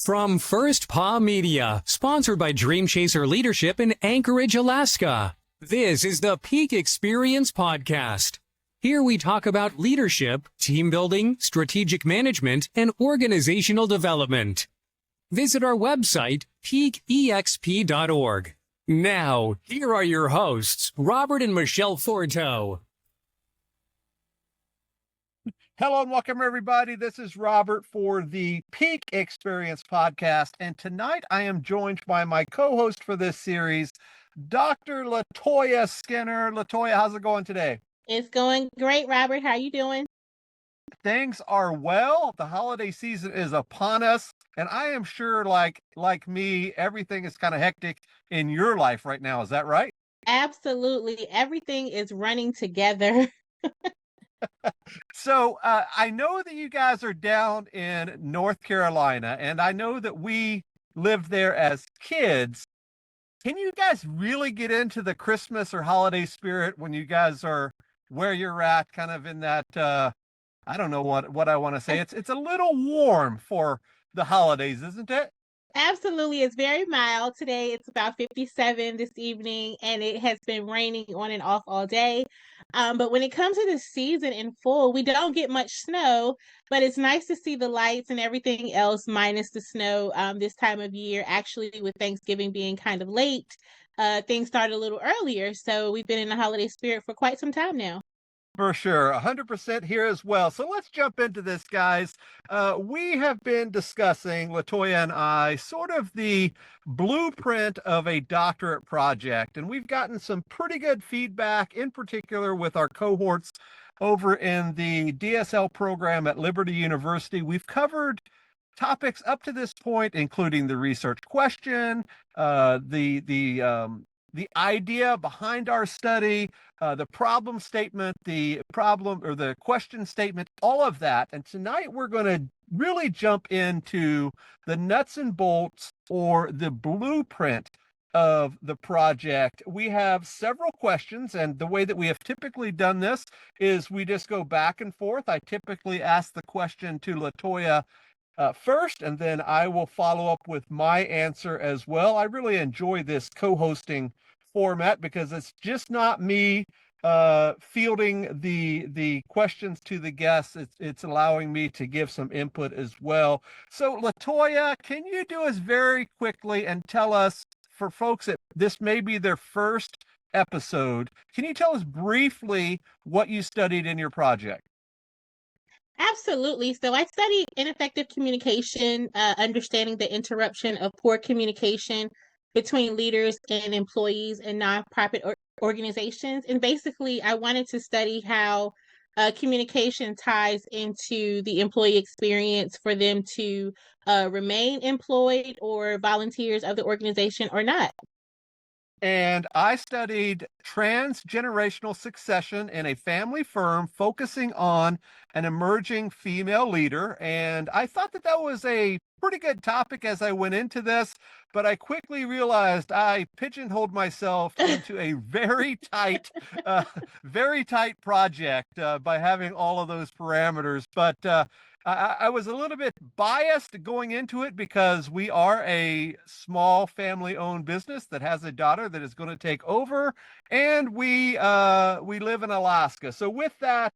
From First Paw Media, sponsored by Dream Chaser Leadership in Anchorage, Alaska. This is the Peak Experience Podcast. Here we talk about leadership, team building, strategic management, and organizational development. Visit our website, peakexp.org. Now, here are your hosts, Robert and Michelle Forto. Hello and welcome, everybody. This is Robert for the Peak Experience Podcast. And tonight I am joined by my co-host for this series, Dr. Latoya Skinner. Latoya, how's it going today? It's going great, Robert. How are you doing? Things are well. The holiday season is upon us. And I am sure, like me, everything is kind of hectic in your life right now. Is that right? Absolutely. Everything is running together. So I know that you guys are down in North Carolina, and I know that we lived there as kids. Can you guys really get into the Christmas or holiday spirit when you guys are where you're at, kind of in that, I don't know what I want to say. It's a little warm for the holidays, isn't it? Absolutely. It's very mild. Today it's about 57 this evening, and it has been raining on and off all day. But when it comes to the season in full, we don't get much snow, but it's nice to see the lights and everything else minus the snow this time of year. Actually, with Thanksgiving being kind of late, things started a little earlier. So we've been in the holiday spirit for quite some time now. For sure, 100% here as well. So let's jump into this, guys. We have been discussing, Latoya and I, sort of the blueprint of a doctorate project, and we've gotten some pretty good feedback, in particular with our cohorts over in the DSL program at Liberty University. We've covered topics up to this point, including the research question, the idea behind our study, the problem statement, the problem or the question statement, all of that. And tonight we're going to really jump into the nuts and bolts or the blueprint of the project. We have several questions, and the way that we have typically done this is we just go back and forth. I typically ask the question to Latoya first, and then I will follow up with my answer as well. I really enjoy this co-hosting format because it's just not me fielding the questions to the guests. It's allowing me to give some input as well. So Latoya, can you do us very quickly and tell us, for folks that this may be their first episode, can you tell us briefly what you studied in your project? Absolutely. So I studied ineffective communication, understanding the interruption of poor communication between leaders and employees in nonprofit organizations. And basically, I wanted to study how communication ties into the employee experience for them to remain employed or volunteers of the organization or not. And I studied transgenerational succession in a family firm focusing on an emerging female leader. And I thought that that was a pretty good topic as I went into this, but I quickly realized I pigeonholed myself into a very tight project by having all of those parameters. But I was a little bit biased going into it because we are a small family-owned business that has a daughter that is going to take over, and we live in Alaska. So with that,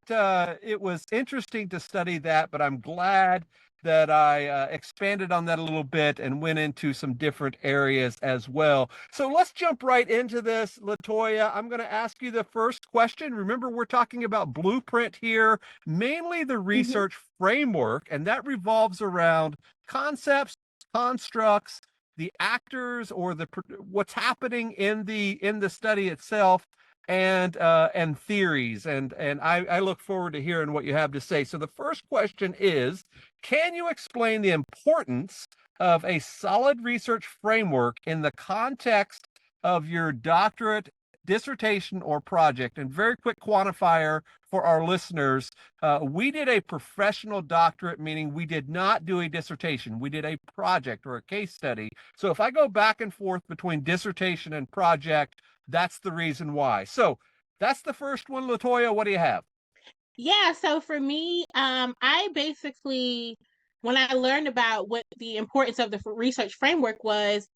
it was interesting to study that, but I'm glad that I expanded on that a little bit and went into some different areas as well. So let's jump right into this, Latoya. I'm going to ask you the first question. Remember, we're talking about blueprint here, mainly the research framework, and that revolves around concepts, constructs, the actors, or what's happening in the study itself, and theories. And I look forward to hearing what you have to say. So the first question is, can you explain the importance of a solid research framework in the context of your doctorate, dissertation, or project? And very quick quantifier for our listeners, we did a professional doctorate, meaning we did not do a dissertation. We did a project or a case study. So if I go back and forth between dissertation and project, that's the reason why. So that's the first one. Latoya, what do you have? Yeah, so for me, I basically when I learned about what the importance of the research framework was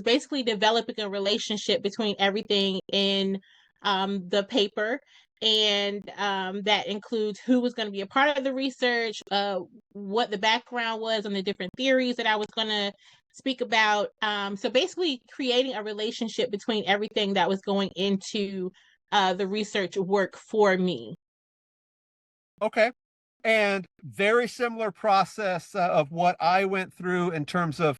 basically developing a relationship between everything in the paper. And that includes who was going to be a part of the research, what the background was on the different theories that I was going to speak about. So basically creating a relationship between everything that was going into the research work for me. Okay. And very similar process of what I went through in terms of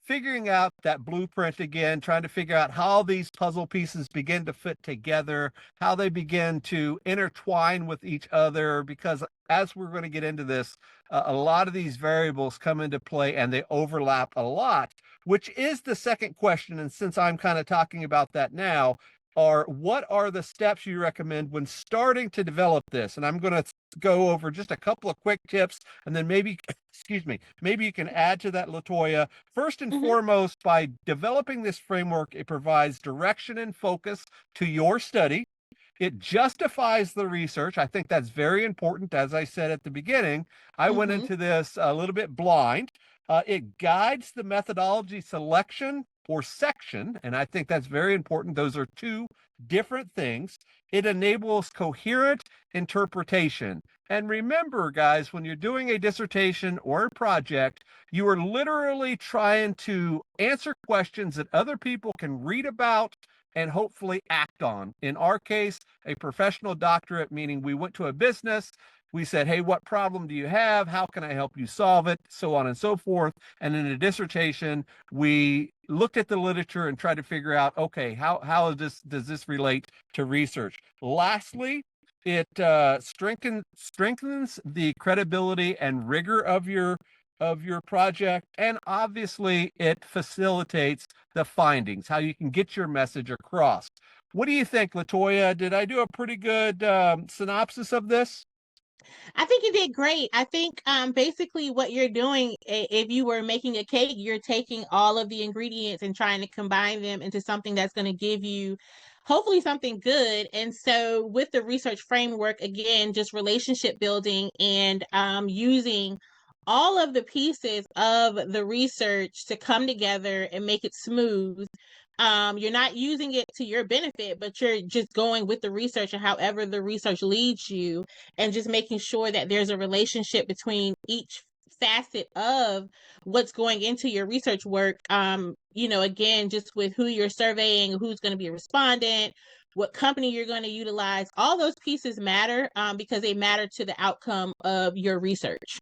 figuring out that blueprint again, trying to figure out how these puzzle pieces begin to fit together, how they begin to intertwine with each other, because as we're going to get into this, a lot of these variables come into play and they overlap a lot, which is the second question. And since I'm kind of talking about that now, what are the steps you recommend when starting to develop this? And I'm going to go over just a couple of quick tips, and then maybe, excuse me, maybe you can add to that, Latoya. First and foremost, by developing this framework, it provides direction and focus to your study. It justifies the research. I think that's very important. As I said at the beginning, I went into this a little bit blind. It guides the methodology selection or section, and I think that's very important. Those are two different things. It enables coherent interpretation. And remember, guys, when you're doing a dissertation or a project, you are literally trying to answer questions that other people can read about and hopefully act on. In our case, a professional doctorate, meaning we went to a business, we said, hey, what problem do you have? How can I help you solve it? So on and so forth. And in a dissertation, we looked at the literature and tried to figure out, okay, how does this relate to research? Lastly, it strengthens the credibility and rigor of your project, and obviously it facilitates the findings, how you can get your message across. What do you think, Latoya? Did I do a pretty good synopsis of this? I think you did great. I think basically what you're doing, if you were making a cake, you're taking all of the ingredients and trying to combine them into something that's going to give you hopefully something good. And so with the research framework, again, just relationship building and using all of the pieces of the research to come together and make it smooth. You're not using it to your benefit, but you're just going with the research and however the research leads you, and just making sure that there's a relationship between each facet of what's going into your research work. Again, just with who you're surveying, who's going to be a respondent, what company you're going to utilize, all those pieces matter because they matter to the outcome of your research.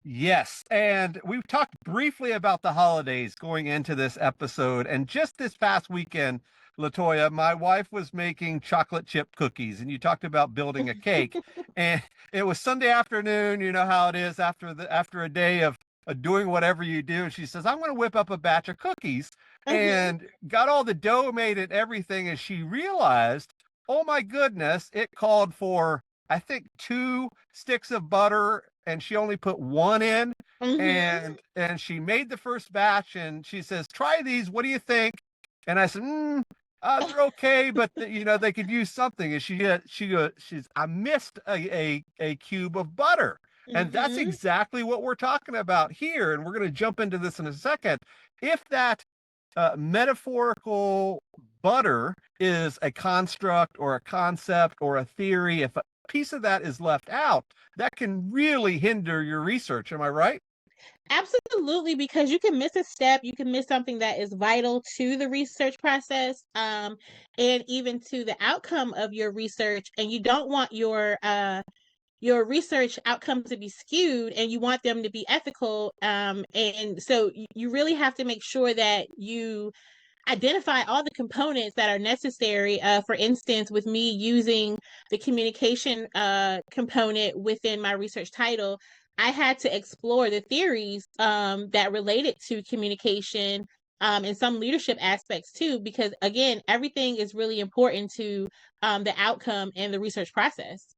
Yes, and we've talked briefly about the holidays going into this episode, and just this past weekend, Latoya, my wife was making chocolate chip cookies, and you talked about building a cake, and it was Sunday afternoon. You know how it is after a day of doing whatever you do, and she says, "I'm going to whip up a batch of cookies," and got all the dough made and everything, and she realized, oh my goodness, it called for, I think, 2 sticks of butter, and she only put one in. And she made the first batch, and she says, try these, what do you think? And I said, they're okay, but they could use something. And she's I missed a cube of butter. And that's exactly what we're talking about here, and we're going to jump into this in a second. If that metaphorical butter is a construct or a concept or a theory, if a piece of that is left out, that can really hinder your research. Am I right? Absolutely, because you can miss a step, you can miss something that is vital to the research process, and even to the outcome of your research. And you don't want your research outcomes to be skewed, and you want them to be ethical. And so you really have to make sure that you identify all the components that are necessary. For instance, with me using the communication component within my research title, I had to explore the theories that related to communication and some leadership aspects too, because again, everything is really important to the outcome and the research process.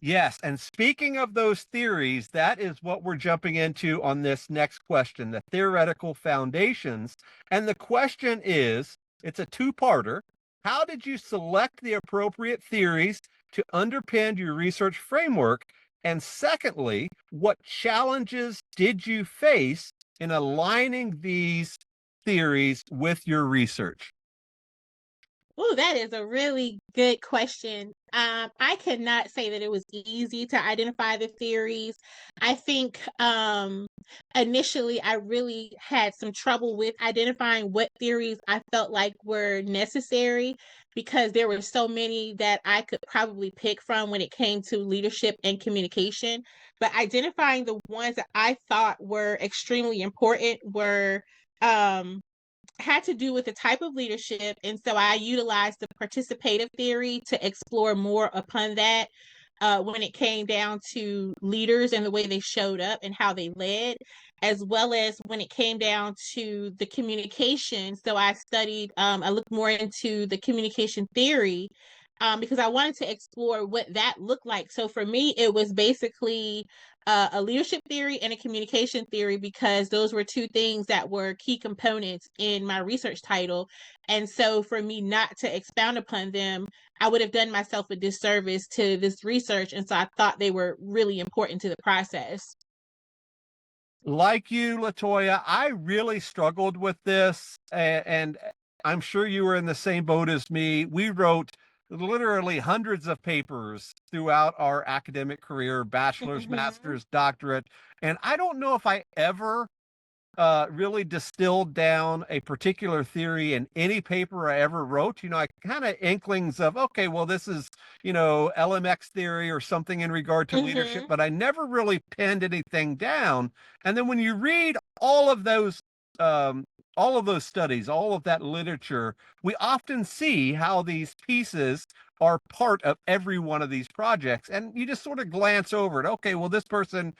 Yes, and speaking of those theories, that is what we're jumping into on this next question, the theoretical foundations. And the question is, it's a two-parter. How did you select the appropriate theories to underpin your research framework? And secondly, what challenges did you face in aligning these theories with your research? Oh, that is a really good question. I cannot say that it was easy to identify the theories. I think initially I really had some trouble with identifying what theories I felt like were necessary because there were so many that I could probably pick from when it came to leadership and communication. But identifying the ones that I thought were extremely important were um had to do with the type of leadership. And so I utilized the participative theory to explore more upon that when it came down to leaders and the way they showed up and how they led, as well as when it came down to the communication. So I looked more into the communication theory because I wanted to explore what that looked like. So for me, it was basically a leadership theory and a communication theory because those were two things that were key components in my research title. And so for me not to expound upon them, I would have done myself a disservice to this research. And so I thought they were really important to the process. Like you, Latoya, I really struggled with this, and I'm sure you were in the same boat as me. We wrote literally hundreds of papers throughout our academic career, bachelor's, Mm-hmm. master's, doctorate, and I don't know if I ever really distilled down a particular theory in any paper I ever wrote. I kind of inklings of, okay, well, this is, LMX theory or something in regard to leadership, Mm-hmm. but I never really pinned anything down. And then when you read um, all of those studies, all of that literature, we often see how these pieces are part of every one of these projects. And you just sort of glance over it. Okay, well, this person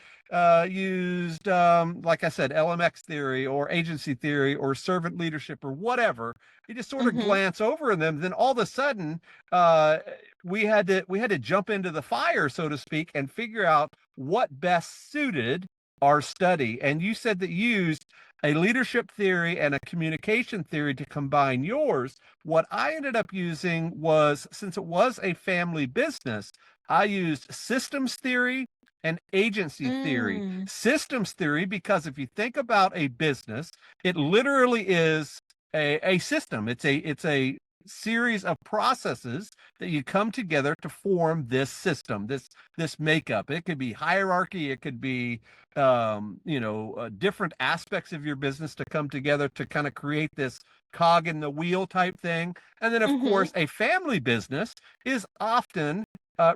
used, like I said, LMX theory or agency theory or servant leadership or whatever. You just sort of Mm-hmm. glance over them. Then all of a sudden, uh, we had to jump into the fire, so to speak, and figure out what best suited our study. And you said that you used a leadership theory and a communication theory to combine yours. What I ended up using was, since it was a family business, I used systems theory and agency theory. Mm. Systems theory, because if you think about a business, it literally is a system. It's a series of processes that you come together to form this system, this makeup. It could be hierarchy, it could be different aspects of your business to come together to kind of create this cog in the wheel type thing. And then, of Mm-hmm. course, a family business is often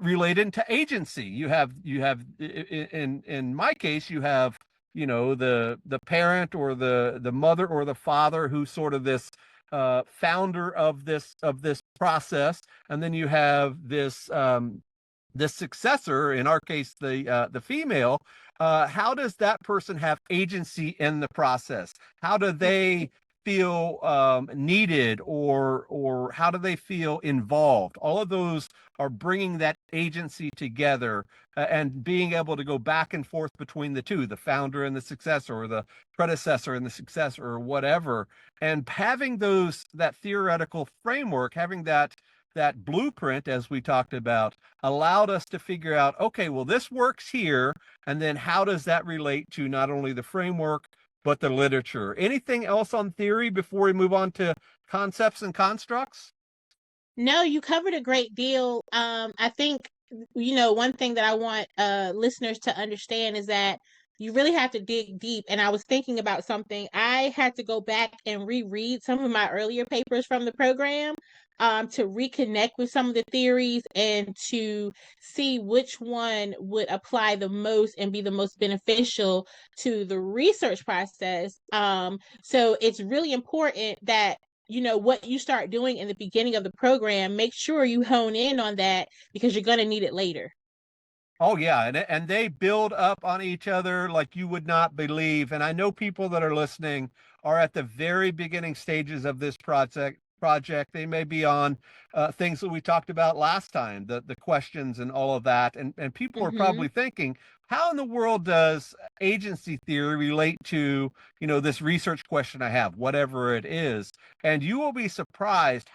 related to agency. You have in my case, you have the parent or the mother or the father who's sort of this founder of this process, and then you have this successor, in our case, the female. How does that person have agency in the process? How do they feel needed, or how do they feel involved? All of those are bringing that agency together, and being able to go back and forth between the two, the founder and the successor, or the predecessor and the successor, or whatever. And having that theoretical framework, having that blueprint, as we talked about, allowed us to figure out, okay, well, this works here, and then how does that relate to not only the framework but the literature? Anything else on theory before we move on to concepts and constructs? No, you covered a great deal. I think, one thing that I want listeners to understand is that you really have to dig deep. And I was thinking about something. I had to go back and reread some of my earlier papers from the program to reconnect with some of the theories and to see which one would apply the most and be the most beneficial to the research process. So it's really important that what you start doing in the beginning of the program, make sure you hone in on that because you're going to need it later. Oh yeah, and they build up on each other like you would not believe. And I know people that are listening are at the very beginning stages of this project. They may be on things that we talked about last time, the questions and all of that. And people are Mm-hmm. probably thinking, how in the world does agency theory relate to, this research question I have, whatever it is? And you will be surprised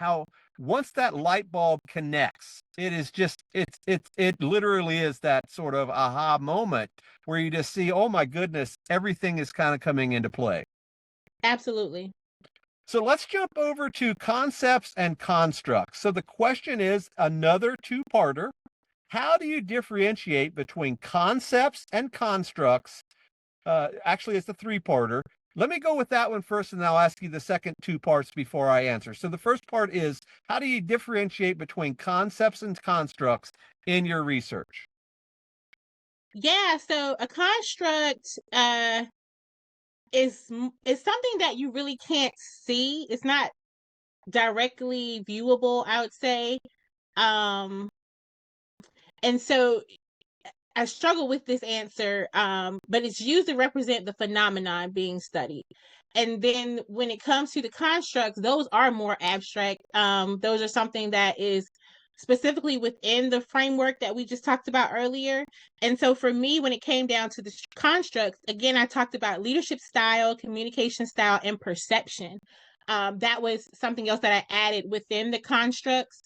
once that light bulb connects, it is just it literally is that sort of aha moment where you just see, oh my goodness, everything is kind of coming into play. Absolutely. So let's jump over to concepts and constructs. So the question is another two-parter. How do you differentiate between concepts and constructs? Actually, it's a three-parter. Let me go with that one first, and then I'll ask you the second two parts before I answer. So the first part is, how do you differentiate between concepts and constructs in your research? Yeah, so a construct is something that you really can't see. It's not directly viewable, I would say. Um, and so I struggle with this answer, but it's used to represent the phenomenon being studied. And then when it comes to the constructs, those are more abstract. Those are something that is specifically within the framework that we just talked about earlier. And so for me, when it came down to the constructs, again, I talked about leadership style, communication style, and perception. That was something else that I added within the constructs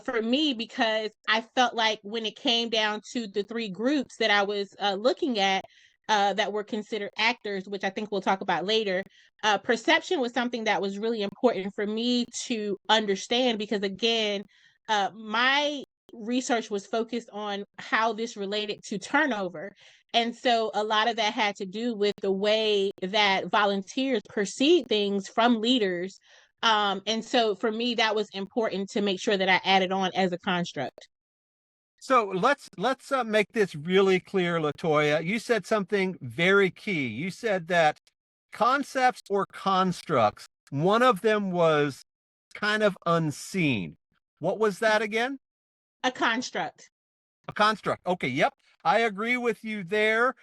for me, because I felt like when it came down to the three groups that I was looking at that were considered actors, which I think we'll talk about later, perception was something that was really important for me to understand, because again, my research was focused on how this related to turnover. And so a lot of that had to do with the way that volunteers perceive things from leaders. And so for me, that was important to make sure that I added on as a construct. So let's make this really clear, Latoya. You said something very key. You said that concepts or constructs, one of them was kind of unseen. What was that again? A construct. A construct. Okay, yep. I agree with you there.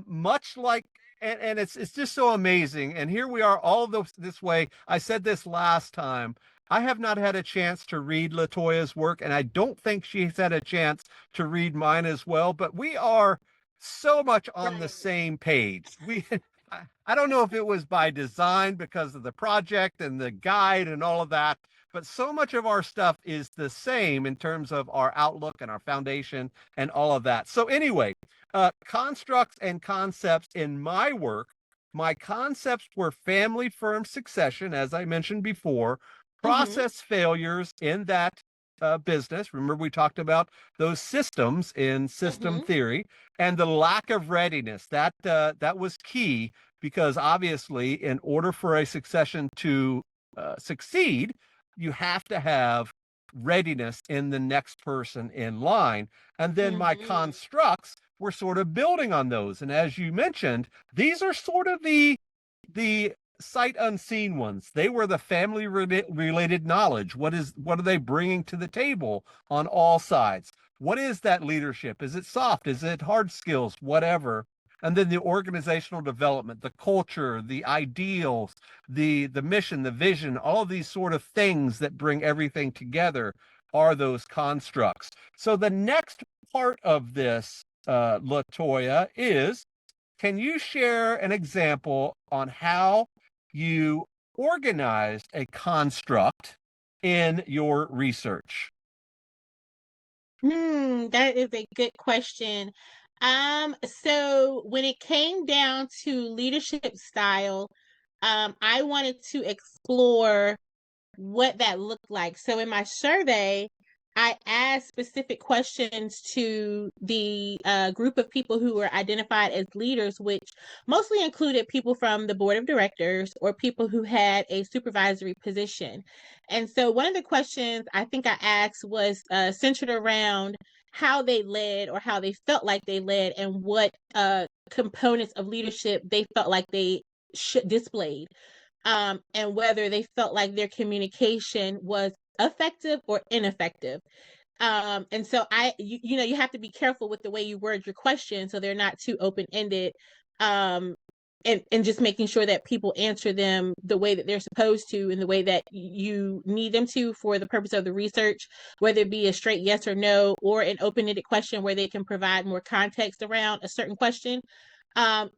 Much like and it's just so amazing. And here we are all this way. I said this last time. I have not had a chance to read Latoya's work, and I don't think she's had a chance to read mine as well, but we are so much on the same page. I don't know if it was by design because of the project and the guide and all of that, but so much of our stuff is the same in terms of our outlook and our foundation and all of that. So anyway, constructs and concepts in my work, my concepts were family firm succession, as I mentioned before, process failures in that business. Remember, we talked about those systems in system theory, and the lack of readiness. That was key, because obviously, in order for a succession to succeed, you have to have readiness in the next person in line. And then my constructs were sort of building on those. And as you mentioned, these are sort of the sight unseen ones. They were the family related knowledge. What are they bringing to the table on all sides? What is that leadership? Is it soft? Is it hard skills? Whatever. And then the organizational development, the culture, the ideals, the mission, the vision, all of these sort of things that bring everything together are those constructs. So the next part of this, Latoya, is, can you share an example on how you organized a construct in your research? That is a good question. So when it came down to leadership style, I wanted to explore what that looked like. So in my survey, I asked specific questions to the group of people who were identified as leaders, which mostly included people from the board of directors or people who had a supervisory position. And so one of the questions I think I asked was centered around how they led or how they felt like they led, and what components of leadership they felt like they displayed, and whether they felt like their communication was effective or ineffective. And so you have to be careful with the way you word your question so they're not too open-ended, and just making sure that people answer them the way that they're supposed to, in the way that you need them to for the purpose of the research, whether it be a straight yes or no, or an open-ended question where they can provide more context around a certain question.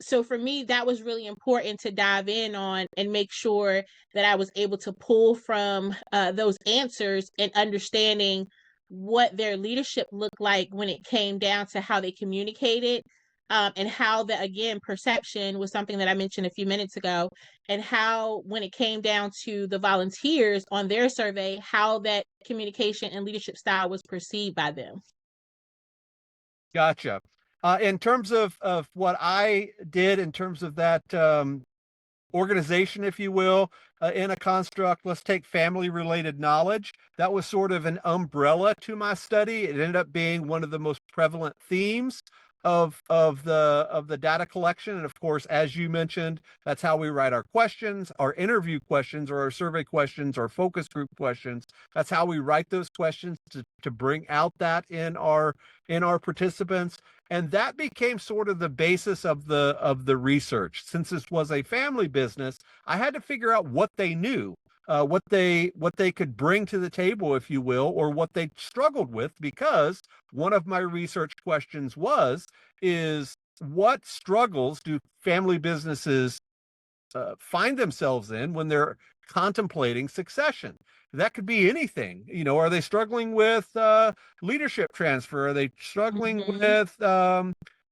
So for me, that was really important to dive in on and make sure that I was able to pull from those answers and understanding what their leadership looked like when it came down to how they communicated, and how that, again, perception was something that I mentioned a few minutes ago, and how, when it came down to the volunteers on their survey, how that communication and leadership style was perceived by them. Gotcha. In terms of what I did in terms of that organization, if you will, in a construct, let's take family related knowledge. That was sort of an umbrella to my study. It ended up being one of the most prevalent themes of the data collection. And of course, as you mentioned, that's how we write our questions, our interview questions, or our survey questions, or focus group questions. That's how we write those questions to bring out that in our participants. And that became sort of the basis of the research. Since this was a family business, I had to figure out what they knew, what they could bring to the table, if you will, or what they struggled with, because one of my research questions is what struggles do family businesses find themselves in when they're contemplating succession? That could be anything. Are they struggling with leadership transfer? Are they struggling with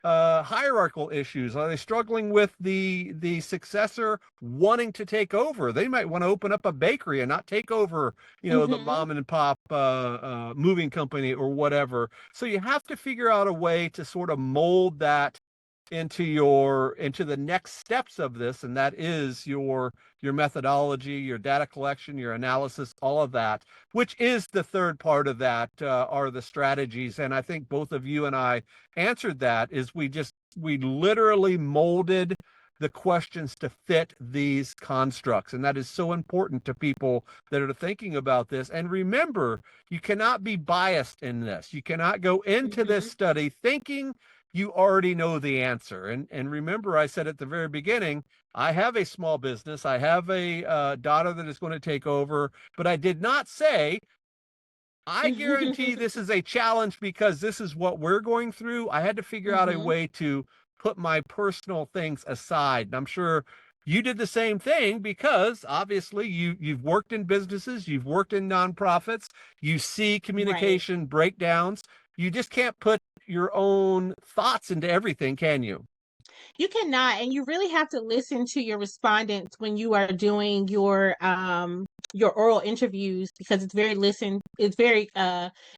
hierarchical issues? Are they struggling with the successor wanting to take over? They might want to open up a bakery and not take over, the mom and pop moving company or whatever. So you have to figure out a way to sort of mold that into the next steps of this, and that is your methodology, your data collection, your analysis, all of that, which is the third part of that, are the strategies. And I think both of you and I answered that. Is we literally molded the questions to fit these constructs, and that is so important to people that are thinking about this. And remember, you cannot be biased in this. You cannot go into this study thinking you already know the answer. And remember, I said at the very beginning, I have a small business. I have a daughter that is going to take over, but I did not say, I guarantee this is a challenge because this is what we're going through. I had to figure out a way to put my personal things aside. And I'm sure you did the same thing, because obviously you've worked in businesses, you've worked in nonprofits, you see communication breakdowns. You just can't put your own thoughts into everything, can you? You cannot, and you really have to listen to your respondents when you are doing your oral interviews, because it's very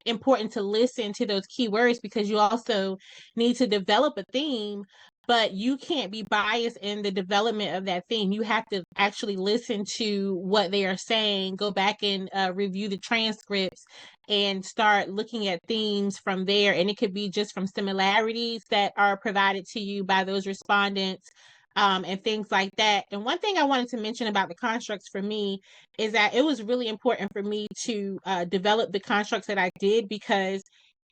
important to listen to those keywords, because you also need to develop a theme, but you can't be biased in the development of that theme. You have to actually listen to what they are saying, go back and review the transcripts, and start looking at themes from there. And it could be just from similarities that are provided to you by those respondents, and things like that. And one thing I wanted to mention about the constructs for me is that it was really important for me to develop the constructs that I did, because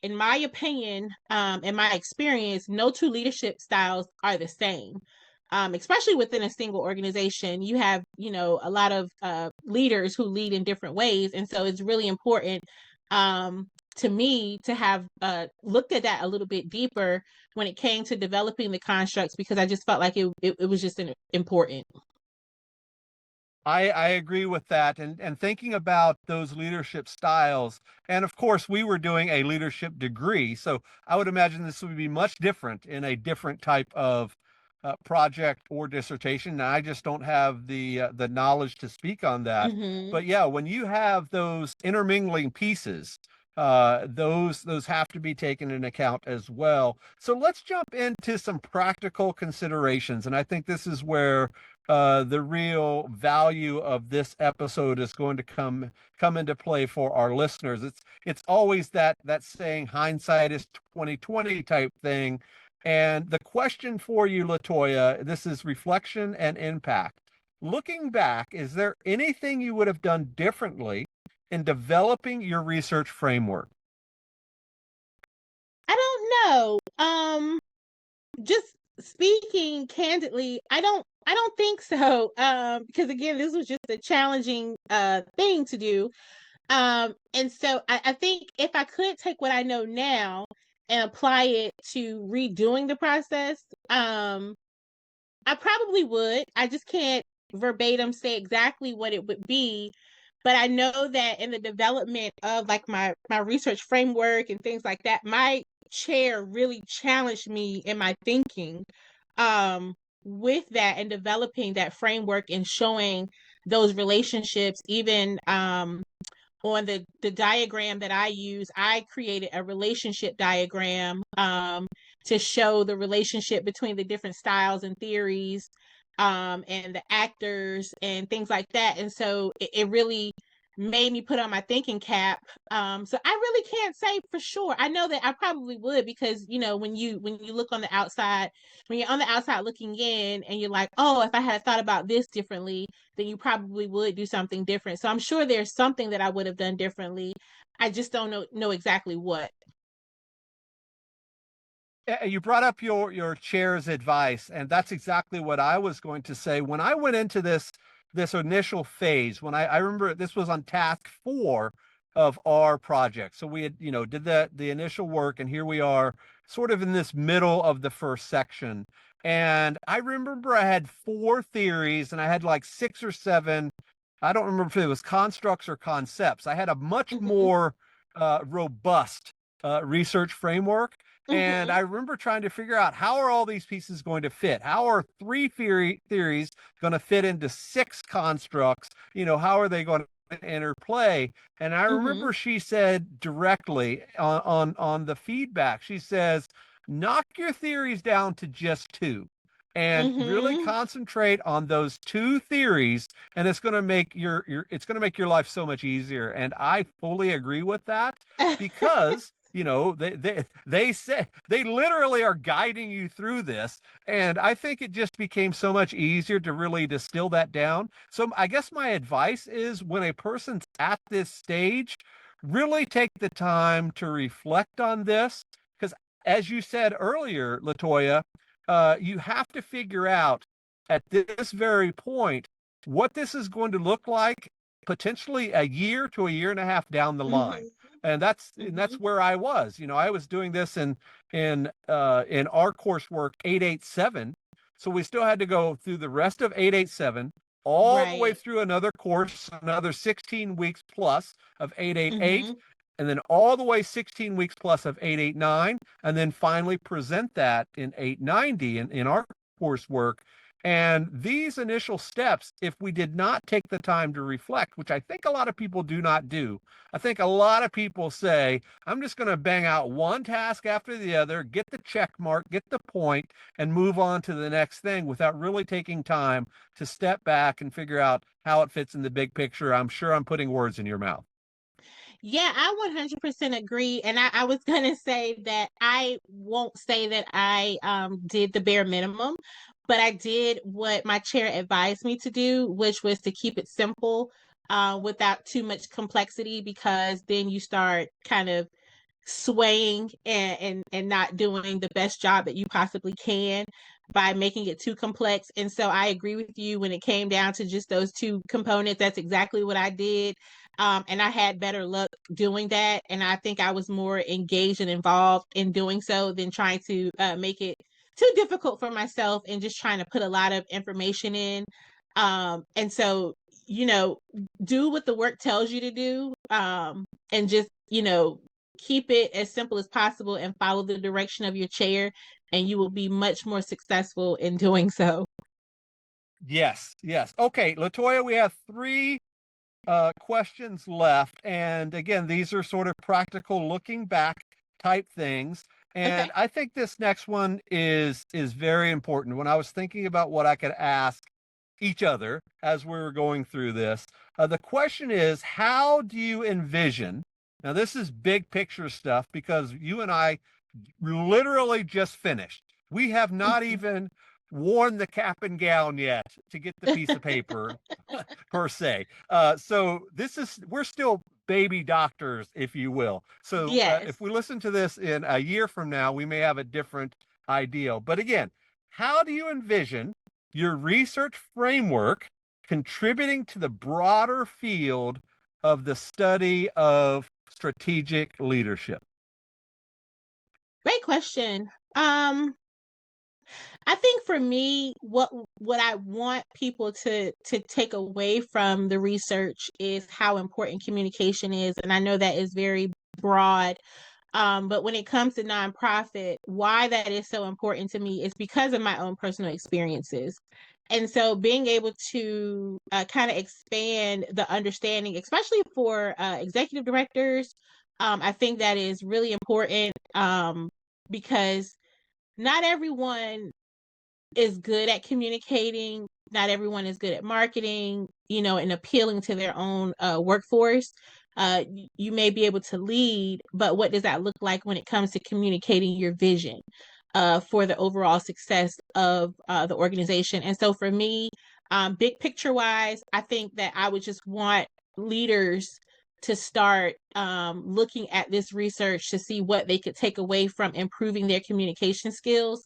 in my opinion, in my experience, no two leadership styles are the same. Especially within a single organization, you have, a lot of leaders who lead in different ways. And so it's really important, to me, to have looked at that a little bit deeper when it came to developing the constructs, because I just felt like it was just important. I agree with that. And thinking about those leadership styles, and of course, we were doing a leadership degree. So I would imagine this would be much different in a different type of project or dissertation. And I just don't have the knowledge to speak on that. But yeah, when you have those intermingling pieces, those have to be taken into account as well. So let's jump into some practical considerations. And I think this is where the real value of this episode is going to come into play for our listeners. It's always that saying, hindsight is 2020 type thing. And the question for you, Latoya, this is reflection and impact. Looking back, is there anything you would have done differently in developing your research framework? I don't know. Just speaking candidly, I don't think so. Because again, this was just a challenging thing to do. And so I think if I could take what I know now and apply it to redoing the process, I probably would. I just can't verbatim say exactly what it would be, but I know that in the development of like my research framework and things like that, my chair really challenged me in my thinking um with that and developing that framework and showing those relationships even on the diagram that I use, I created a relationship diagram to show the relationship between the different styles and theories and the actors and things like that. And so it really made me put on my thinking cap. So I really can't say for sure. I know that I probably would because you know when you look on the outside, when you're on the outside looking in, and you're like, oh, if I had thought about this differently, then you probably would do something different. So I'm sure there's something that I would have done differently. I just don't know exactly what. You brought up your chair's advice, and that's exactly what I was going to say. When I went into this initial phase, when I remember this was on task 4 of our project. So we had, did the initial work, and here we are sort of in this middle of the first section. And I remember I had 4 theories and I had like 6 or 7. I don't remember if it was constructs or concepts. I had a much Mm-hmm. more robust research framework. And Mm-hmm. I remember trying to figure out, how are all these pieces going to fit? How are 3 theories going to fit into 6 constructs? How are they going to interplay? And I Mm-hmm. remember she said directly on the feedback, she says, knock your theories down to just 2 and really Mm-hmm. concentrate on those 2 theories, and it's going to make your life so much easier. And I fully agree with that, because they say they literally are guiding you through this, and I think it just became so much easier to really distill that down. So I guess my advice is, when a person's at this stage, really take the time to reflect on this, because as you said earlier, Latoya, you have to figure out at this very point what this is going to look like potentially a year to a year and a half down the line. And that's Mm-hmm. where I was. I was doing this in our coursework 887. So we still had to go through the rest of 887, all the way Right. through another course, another 16 weeks plus of 888, Mm-hmm. and then all the way 16 weeks plus of 889, and then finally present that in 890 in our coursework. And these initial steps, if we did not take the time to reflect, which I think a lot of people do not do, I think a lot of people say, I'm just going to bang out one task after the other, get the check mark, get the point, and move on to the next thing, without really taking time to step back and figure out how it fits in the big picture. I'm sure I'm putting words in your mouth. Yeah, I 100% agree. And I was going to say that I won't say that I did the bare minimum, but I did what my chair advised me to do, which was to keep it simple without too much complexity, because then you start kind of swaying and not doing the best job that you possibly can by making it too complex. And so I agree with you when it came down to just those 2 components. That's exactly what I did. And I had better luck doing that. And I think I was more engaged and involved in doing so than trying to make it too difficult for myself and just trying to put a lot of information in. And so, you know, do what the work tells you to do, and just, keep it as simple as possible and follow the direction of your chair, and you will be much more successful in doing so. Yes, yes. Okay, Latoya, we have 3 questions left. And again, these are sort of practical looking back type things. Okay. And I think this next one is very important. When I was thinking about what I could ask each other as we were going through this, the question is, how do you envision? Now, this is big picture stuff, because you and I literally just finished. We have not even worn the cap and gown yet to get the piece of paper per se. So we're still baby doctors, if you will. So Yes. if we listen to this in a year from now, we may have a different idea. But again, how do you envision your research framework contributing to the broader field of the study of strategic leadership? Great question. Um, I think for me, what I want people to take away from the research is how important communication is, and I know that is very broad. But when it comes to nonprofit, why that is so important to me is because of my own personal experiences. And so being able to kind of expand the understanding, especially for executive directors, I think that is really important because not everyone is good at communicating. Not everyone is good at marketing, and appealing to their own workforce. You may be able to lead, but what does that look like when it comes to communicating your vision for the overall success of the organization? And so for me, big picture wise, I think that I would just want leaders to start looking at this research to see what they could take away from improving their communication skills.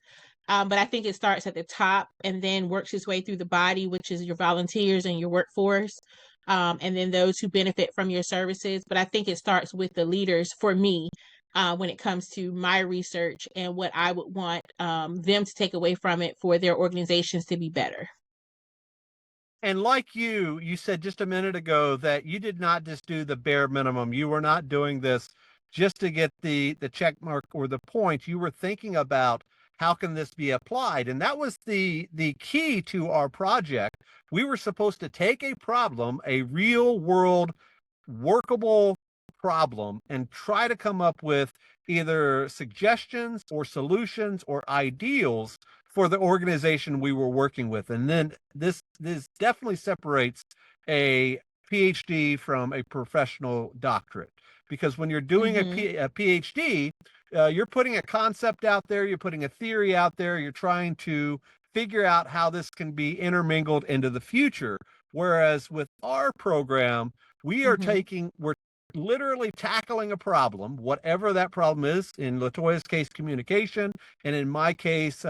But I think it starts at the top and then works its way through the body, which is your volunteers and your workforce, and then those who benefit from your services. But I think it starts with the leaders for me when it comes to my research and what I would want them to take away from it for their organizations to be better. And like you said just a minute ago that you did not just do the bare minimum. You were not doing this just to get the check mark or the point. You were thinking about how can this be applied? And that was the key to our project. We were supposed to take a problem, a real world workable problem, and try to come up with either suggestions or solutions or ideals for the organization we were working with. And then this definitely separates a PhD from a professional doctorate, because when you're doing Mm-hmm. a PhD, you're putting a concept out there, you're putting a theory out there, you're trying to figure out how this can be intermingled into the future. Whereas with our program, Mm-hmm. we're literally tackling a problem, whatever that problem is. In Latoya's case, communication, and in my case,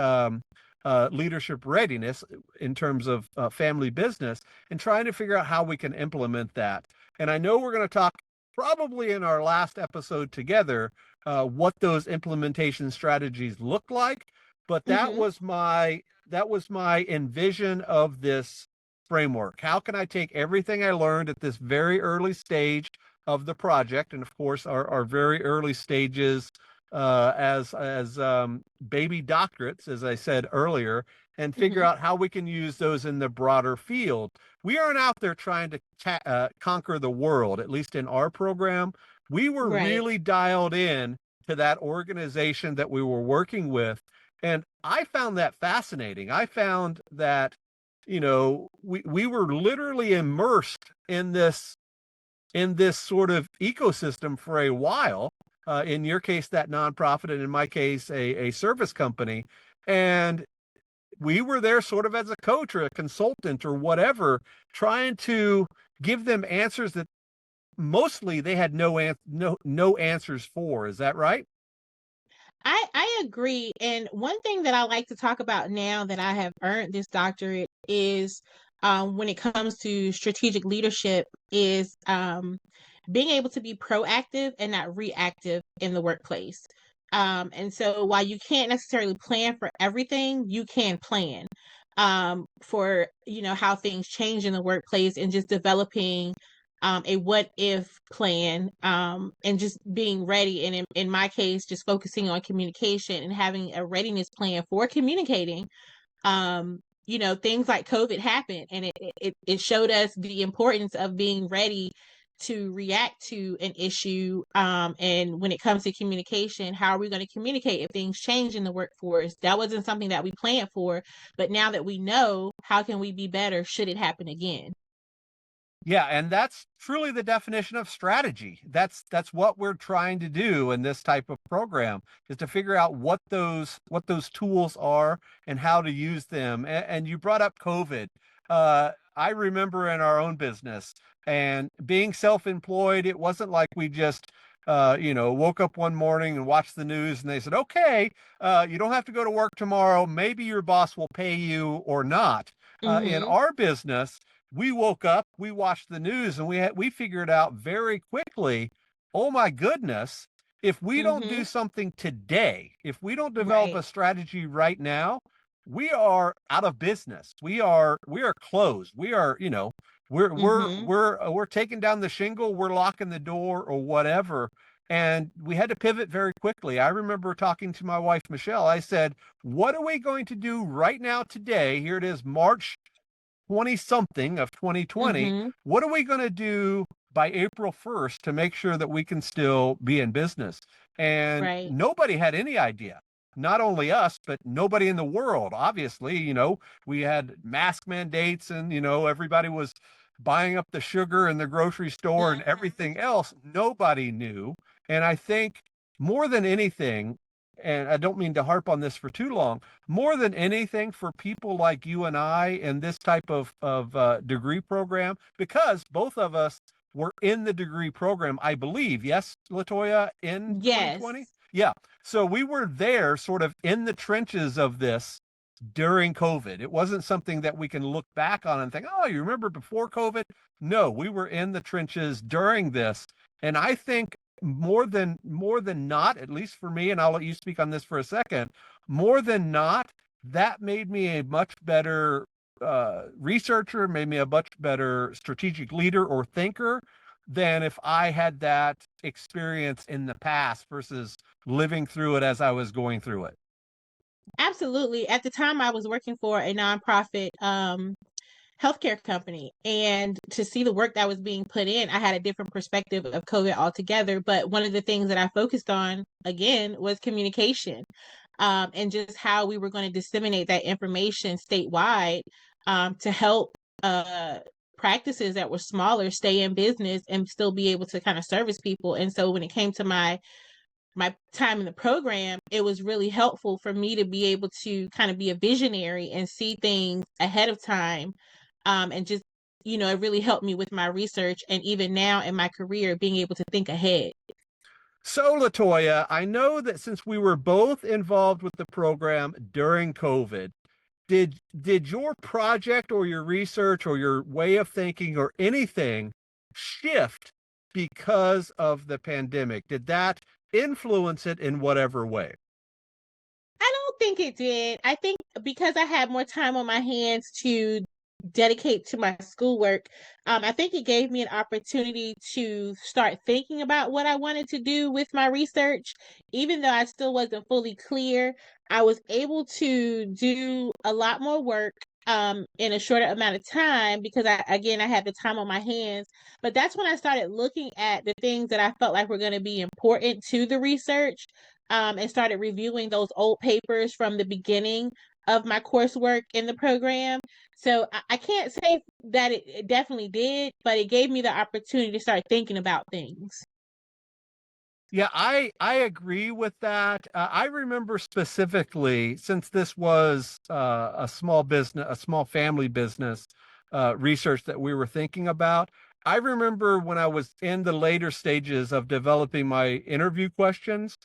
leadership readiness in terms of family business, and trying to figure out how we can implement that. And I know we're going to talk probably in our last episode together what those implementation strategies look like. But Mm-hmm. that was my envision of this framework. How can I take everything I learned at this very early stage of the project, and of course our very early stages as baby doctorates, as I said earlier, and figure Mm-hmm. out how we can use those in the broader field. We aren't out there trying to conquer the world. At least in our program, we were Right. really dialed in to that organization that we were working with, and I found that fascinating. I found that we were literally immersed in this sort of ecosystem for a while. In your case, that nonprofit, and in my case, a service company. And we were there sort of as a coach or a consultant or whatever, trying to give them answers that mostly they had no answers for. Is that right? I agree. And one thing that I like to talk about now that I have earned this doctorate is when it comes to strategic leadership is being able to be proactive and not reactive in the workplace. And so while you can't necessarily plan for everything, you can plan for how things change in the workplace and just developing a what if plan, and just being ready. And in my case, just focusing on communication and having a readiness plan for communicating. Things like COVID happened, and it showed us the importance of being ready to react to an issue. And when it comes to communication, how are we going to communicate if things change in the workforce? That wasn't something that we planned for, but now that we know, how can we be better should it happen again? Yeah, and that's truly the definition of strategy. That's what we're trying to do in this type of program, is to figure out what those tools are and how to use them. And you brought up COVID. I remember in our own business and being self-employed, it wasn't like we just woke up one morning and watched the news and they said, okay, you don't have to go to work tomorrow. Maybe your boss will pay you or not. In Mm-hmm. our business, we woke up, we watched the news, and we figured out very quickly, oh my goodness, if we don't do Mm-hmm. something today, if we don't develop Right. a strategy right now, we are out of business. We are closed. We are, Mm-hmm. we're taking down the shingle, we're locking the door or whatever. And we had to pivot very quickly. I remember talking to my wife, Michelle. I said, what are we going to do right now today? Here it is, March 20 something of 2020. Mm-hmm. What are we going to do by April 1st to make sure that we can still be in business? And Right. nobody had any idea. Not only us, but nobody in the world. Obviously, we had mask mandates and, everybody was buying up the sugar in the grocery store and Mm-hmm. everything else. Nobody knew. And I think more than anything, and I don't mean to harp on this for too long, more than anything for people like you and I in this type of degree program, because both of us were in the degree program, I believe. Yes, Latoya, in Yes. 2020? Yeah. So we were there sort of in the trenches of this during COVID. It wasn't something that we can look back on and think, oh, you remember before COVID? No, we were in the trenches during this. And I think more than not, at least for me, and I'll let you speak on this for a second, more than not, that made me a much better researcher, made me a much better strategic leader or thinker than if I had that experience in the past versus living through it as I was going through it. Absolutely. At the time, I was working for a nonprofit healthcare company, and to see the work that was being put in, I had a different perspective of COVID altogether. But one of the things that I focused on again was communication, and just how we were going to disseminate that information statewide, to help practices that were smaller stay in business and still be able to kind of service people. And so when it came to my time in the program, it was really helpful for me to be able to kind of be a visionary and see things ahead of time. And just, it really helped me with my research. And even now in my career, being able to think ahead. So, Latoya, I know that since we were both involved with the program during COVID, did your project or your research or your way of thinking or anything shift because of the pandemic? Did that influence it in whatever way? I don't think it did. I think because I had more time on my hands to dedicate to my schoolwork, I think it gave me an opportunity to start thinking about what I wanted to do with my research. Even though I still wasn't fully clear, I was able to do a lot more work in a shorter amount of time because I had the time on my hands. But that's when I started looking at the things that I felt like were going to be important to the research, and started reviewing those old papers from the beginning of my coursework in the program. So I can't say that it definitely did, but it gave me the opportunity to start thinking about things. Yeah, I agree with that. I remember specifically, since this was a small business, a small family business research that we were thinking about. I remember when I was in the later stages of developing my interview questions,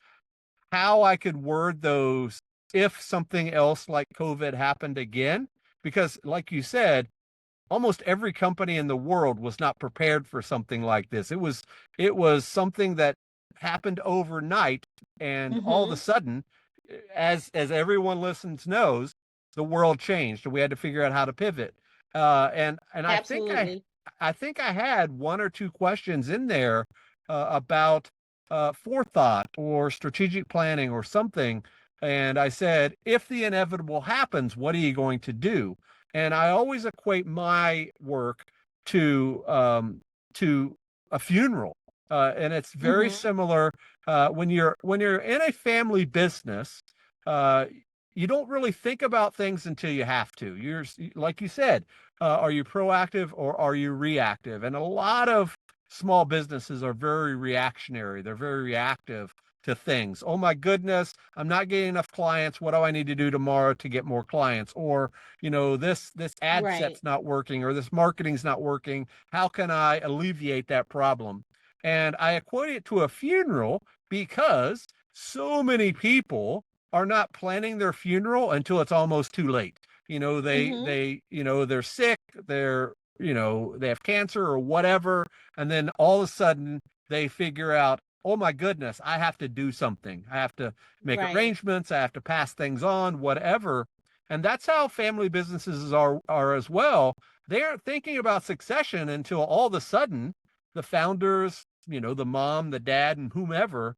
how I could word those if something else like COVID happened again. Because, like you said, almost every company in the world was not prepared for something like this. It was something that happened overnight, and all of a Mm-hmm. sudden, as everyone listens knows, the world changed, and we had to figure out how to pivot. And Absolutely. I think I had one or two questions in there about forethought or strategic planning or something. And I said, if the inevitable happens, what are you going to do? And I always equate my work to a funeral, and it's very Mm-hmm. similar when you're in a family business. Uh, you don't really think about things until you have to. You're like you said, are you proactive or are you reactive? And a lot of small businesses are very reactionary. They're very reactive to things. Oh my goodness, I'm not getting enough clients. What do I need to do tomorrow to get more clients? Or, this ad Right. set's not working or this marketing's not working. How can I alleviate that problem? And I equate it to a funeral because so many people are not planning their funeral until it's almost too late. Mm-hmm. They're sick, they have cancer or whatever, and then all of a sudden they figure out, oh my goodness, I have to do something. I have to make Right. arrangements, I have to pass things on, whatever. And that's how family businesses are as well. They aren't thinking about succession until all of a sudden the founders, the mom, the dad, and whomever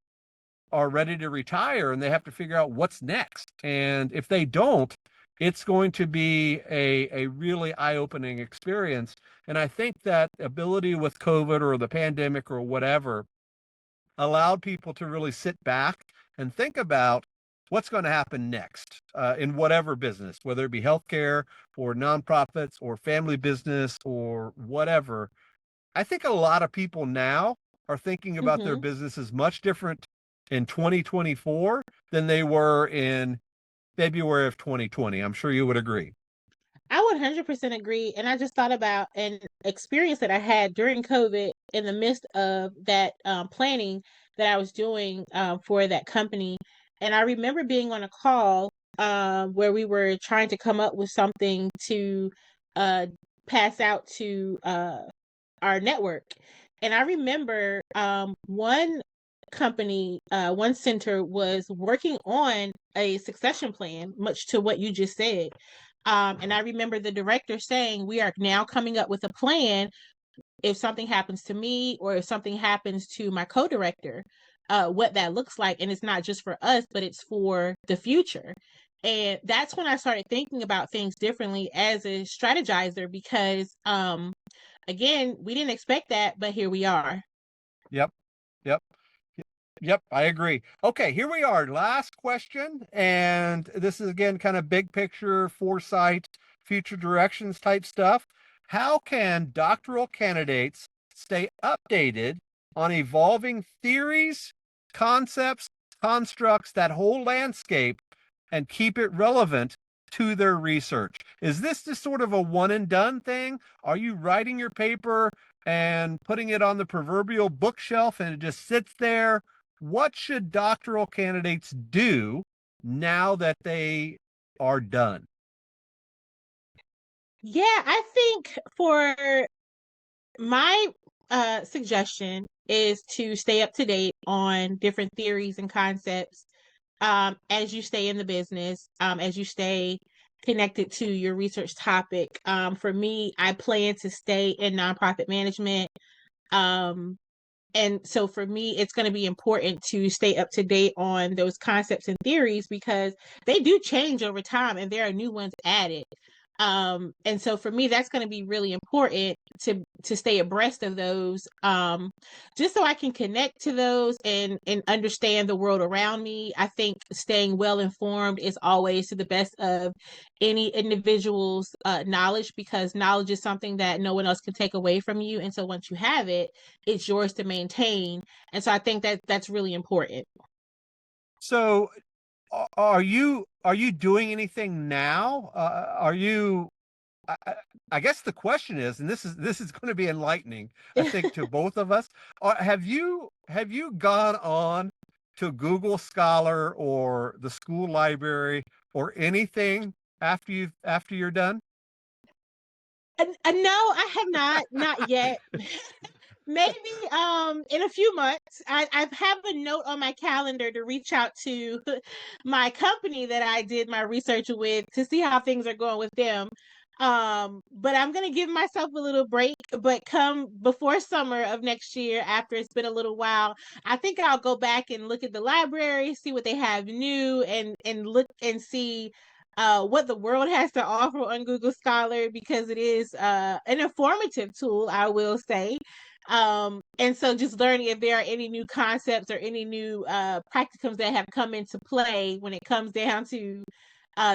are ready to retire, and they have to figure out what's next. And if they don't, it's going to be a really eye-opening experience. And I think that ability with COVID or the pandemic or whatever allowed people to really sit back and think about what's going to happen next in whatever business, whether it be healthcare or nonprofits or family business or whatever. I think a lot of people now are thinking about their businesses much different in 2024 than they were in February of 2020. I'm sure you would agree. I would 100% agree. And I just thought about an experience that I had during COVID in the midst of that planning that I was doing for that company. And I remember being on a call where we were trying to come up with something to pass out to our network. And I remember one company, one center was working on a succession plan, much to what you just said. And I remember the director saying, we are now coming up with a plan if something happens to me or if something happens to my co-director, what that looks like. And it's not just for us, but it's for the future. And that's when I started thinking about things differently as a strategizer because, again, we didn't expect that, but here we are. Yep. Yep. Yep, I agree. Okay, here we are. Last question. And this is again kind of big picture, foresight, future directions type stuff. How can doctoral candidates stay updated on evolving theories, concepts, constructs, that whole landscape, and keep it relevant to their research? Is this just sort of a one and done thing? Are you writing your paper and putting it on the proverbial bookshelf and it just sits there? What should doctoral candidates do now that they are done? Yeah, I think for my suggestion is to stay up to date on different theories and concepts as you stay in the business, as you stay connected to your research topic. For me, I plan to stay in nonprofit management. And so for me, it's going to be important to stay up to date on those concepts and theories because they do change over time and there are new ones added. And so for me, that's going to be really important to stay abreast of those, just so I can connect to those and understand the world around me. I think staying well informed is always to the best of any individual's knowledge because knowledge is something that no one else can take away from you. And so once you have it, it's yours to maintain. And so I think that that's really important. So are you doing anything now? I guess the question is, and this is going to be enlightening, I think, to both of us. Have you gone on to Google Scholar or the school library or anything after you're done? No, I have not yet. Maybe in a few months. I have a note on my calendar to reach out to my company that I did my research with to see how things are going with them. But I'm gonna give myself a little break. But come before summer of next year, after it's been a little while, I think I'll go back and look at the library, see what they have new, and look and see what the world has to offer on Google Scholar because it is an informative tool, I will say. And so just learning if there are any new concepts or any new practicums that have come into play when it comes down to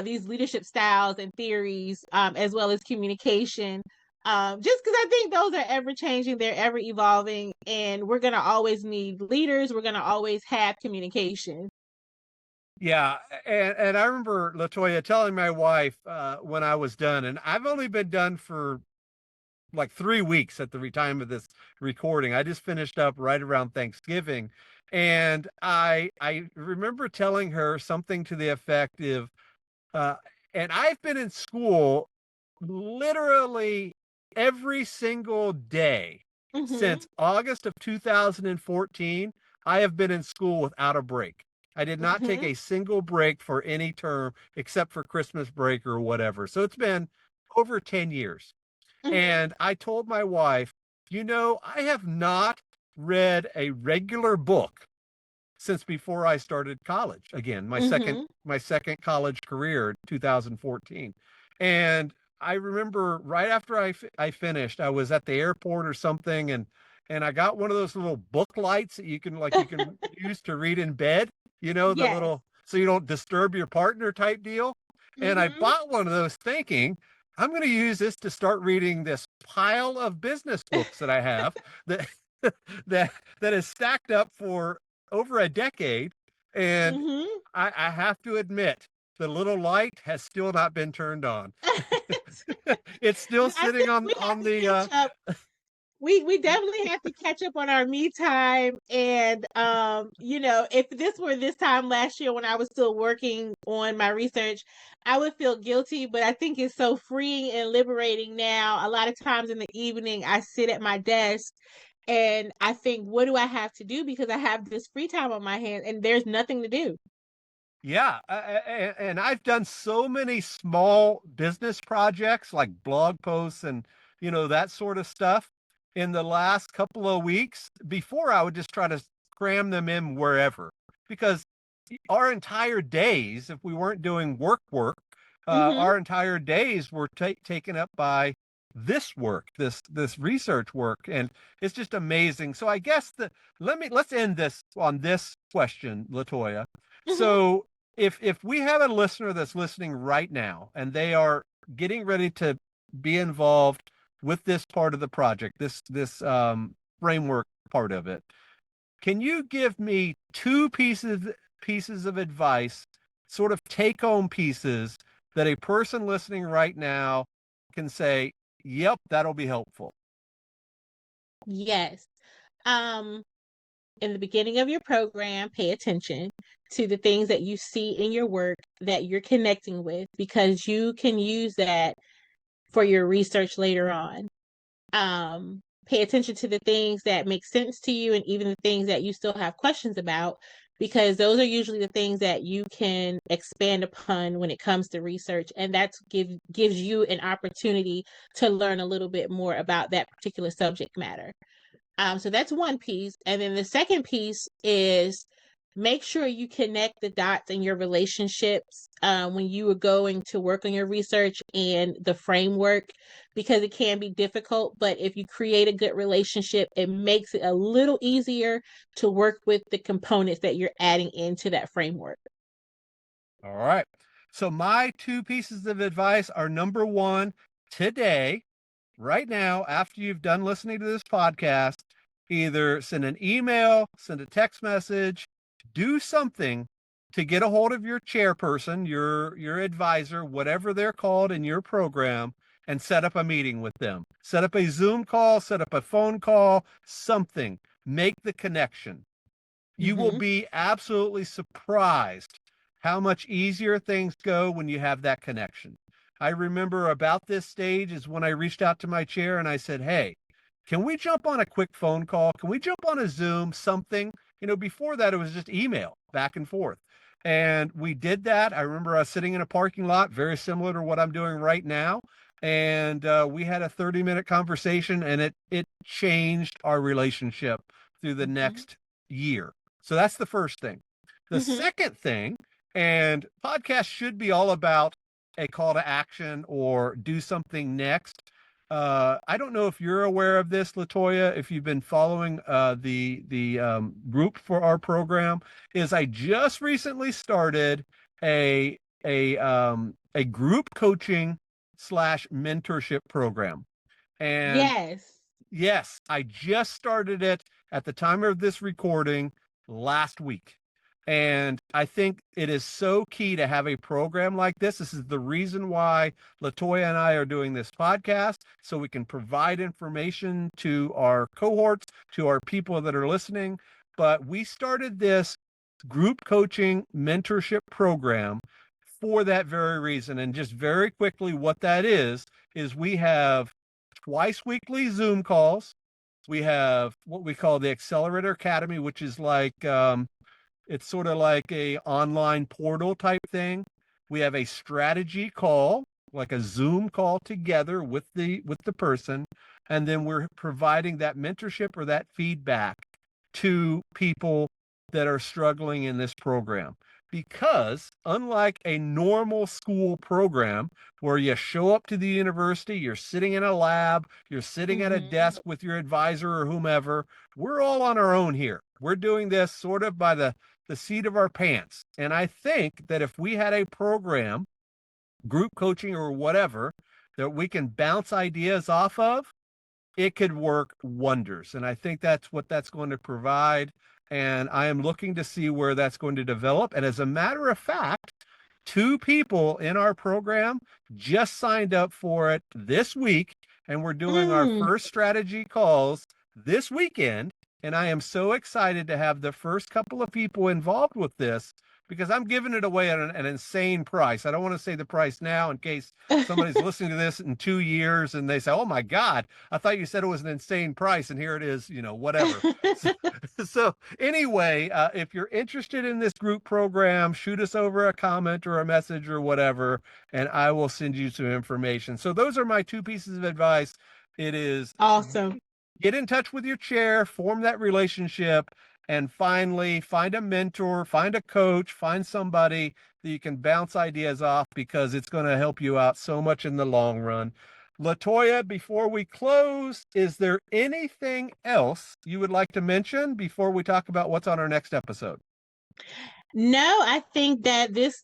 these leadership styles and theories, as well as communication. Just because I think those are ever changing, they're ever evolving, and we're going to always need leaders. We're going to always have communication. Yeah, and I remember Latoya telling my wife when I was done, and I've only been done for like 3 weeks at the time of this recording. I just finished up right around Thanksgiving, and I remember telling her something to the effect of, and I've been in school literally every single day Mm-hmm. since August of 2014. I have been in school without a break. I did not take a single break for any term except for Christmas break or whatever. So it's been over 10 years. And I told my wife, I have not read a regular book since before I started college. Again, my second college career, 2014. And I remember right after I finished, I was at the airport or something, and I got one of those little book lights that you can use to read in bed, the Yes. little, so you don't disturb your partner type deal. And I bought one of those thinking I'm going to use this to start reading this pile of business books that I have that that is stacked up for over a decade. And I have to admit, the little light has still not been turned on. It's still I sitting think on we have on to the catch up. We definitely have to catch up on our me time. And if this were this time last year when I was still working on my research, I would feel guilty, but I think it's so freeing and liberating now. A lot of times in the evening I sit at my desk and I think, what do I have to do? Because I have this free time on my hands and there's nothing to do. Yeah, and I've done so many small business projects like blog posts and that sort of stuff in the last couple of weeks. Before, I would just try to cram them in wherever, because our entire days, if we weren't doing work, our entire days were taken up by this work, this research work, and it's just amazing. So I guess let's end this on this question, Latoya. So if we have a listener that's listening right now and they are getting ready to be involved with this part of the project, this framework part of it, can you give me two pieces of advice, sort of take home pieces that a person listening right now can say, yep, that'll be helpful? Yes. Um, in the beginning of your program, pay attention to the things that you see in your work that you're connecting with, because you can use that for your research later on. Pay attention to the things that make sense to you and even the things that you still have questions about, because those are usually the things that you can expand upon when it comes to research. And that gives you an opportunity to learn a little bit more about that particular subject matter. So that's one piece. And then the second piece is make sure you connect the dots in your relationships when you are going to work on your research and the framework, because it can be difficult. But if you create a good relationship, it makes it a little easier to work with the components that you're adding into that framework. All right. So my two pieces of advice are: number one, today, right now, after you've done listening to this podcast, either send an email, send a text message, do something to get a hold of your chairperson, your advisor, whatever they're called in your program, and set up a meeting with them. Set up a Zoom call, set up a phone call, something. Make the connection. You will be absolutely surprised how much easier things go when you have that connection. I remember about this stage is when I reached out to my chair and I said, hey, can we jump on a quick phone call? Can we jump on a Zoom, something? Before that, it was just email back and forth. And we did that. I remember I was sitting in a parking lot, very similar to what I'm doing right now. And we had a 30-minute conversation, and it changed our relationship through the next year. So that's the first thing. The second thing, and podcasts should be all about a call to action or do something next. I don't know if you're aware of this, Latoya, if you've been following the group for our program, is I just recently started a group coaching / mentorship program. And yes, I just started it at the time of this recording last week. And I think it is so key to have a program like this. This is the reason why Latoya and I are doing this podcast, so we can provide information to our cohorts, to our people that are listening. But we started this group coaching mentorship program for that very reason. And just very quickly, what that is we have twice weekly Zoom calls. We have what we call the Accelerator Academy, which is like It's sort of like a online portal type thing. We have a strategy call, like a Zoom call together with the person, and then we're providing that mentorship or that feedback to people that are struggling in this program. Because unlike a normal school program where you show up to the university, you're sitting in a lab, you're sitting at a desk with your advisor or whomever, we're all on our own here. We're doing this sort of by the seat of our pants. And I think that if we had a program, group coaching or whatever, that we can bounce ideas off of, it could work wonders. And I think that's what that's going to provide. And I am looking to see where that's going to develop. And as a matter of fact, 2 people in our program just signed up for it this week. And we're doing our first strategy calls this weekend. And I am so excited to have the first couple of people involved with this, because I'm giving it away at an insane price. I don't want to say the price now in case somebody's listening to this in 2 years and they say, oh my God, I thought you said it was an insane price and here it is, whatever. So anyway, if you're interested in this group program, shoot us over a comment or a message or whatever, and I will send you some information. So those are my 2 pieces of advice. It is awesome. Get in touch with your chair, form that relationship, and finally find a mentor, find a coach, find somebody that you can bounce ideas off, because it's going to help you out so much in the long run. Latoya, before we close, is there anything else you would like to mention before we talk about what's on our next episode? No, I think that this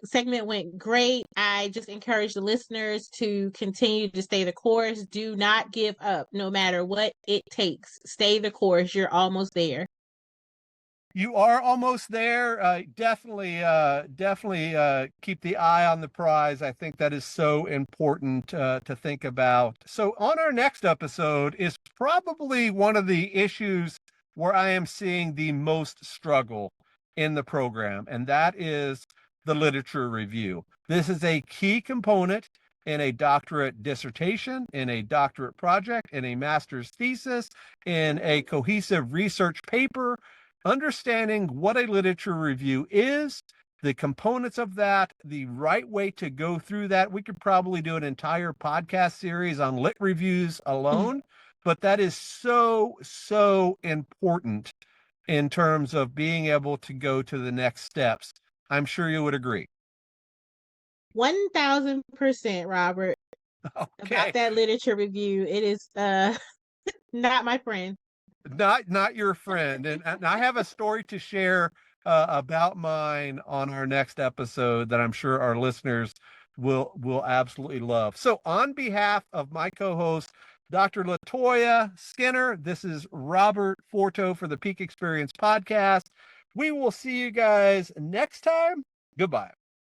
segment went great. I just encourage the listeners to continue to stay the course. Do not give up, no matter what it takes. Stay the course. You're almost there. You are almost there. Definitely keep the eye on the prize. I think that is so important to think about. So on our next episode is probably one of the issues where I am seeing the most struggle in the program, and that is the literature review. This is a key component in a doctorate dissertation, in a doctorate project, in a master's thesis, in a cohesive research paper. Understanding what a literature review is, the components of that, the right way to go through that. We could probably do an entire podcast series on lit reviews alone, but that is so, so important in terms of being able to go to the next steps. I'm sure you would agree. 1000%, Robert. Okay. About that literature review. It is not my friend. Not your friend. And I have a story to share about mine on our next episode that I'm sure our listeners will absolutely love. So on behalf of my co-host, Dr. Latoya Skinner, this is Robert Forto for the Peak Experience Podcast. We will see you guys next time. Goodbye.